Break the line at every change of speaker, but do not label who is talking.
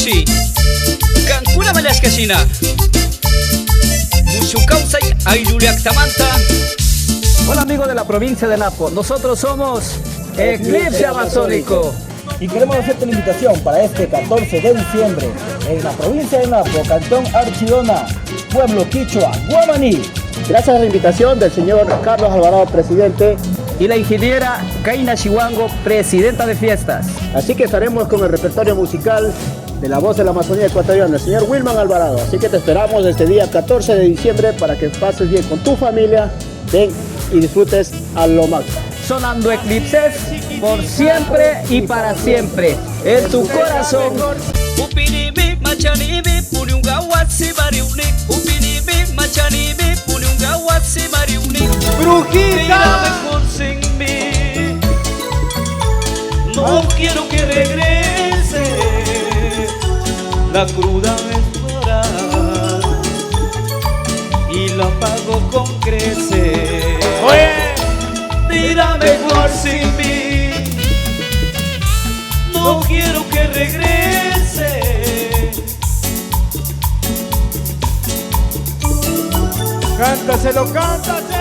Puchi Cancuna Malascasina Mucho causa Ayluliactamanta.
Hola amigos de la provincia de Napo, nosotros somos Eclipse Amazónico
y queremos hacerte la invitación para este 14 de diciembre en la provincia de Napo, Cantón Archidona, pueblo quichua, Guamaní.
Gracias a la invitación del señor Carlos Alvarado, presidente,
y la ingeniera Kaina Chihuango, presidenta de fiestas.
Así que estaremos con el repertorio musical de la voz de la Amazonía ecuatoriana, el señor Wilman Alvarado. Así que te esperamos este día 14 de diciembre para que pases bien con tu familia, ven y disfrutes a lo máximo.
Sonando Eclipses por siempre y para siempre en tu corazón.
Brujita, mejor sin mí. No quiero que regrese. La cruda espera y la pago con creces. Mira, mejor sin mí. No quiero que regrese.
Cántaselo, cántaselo.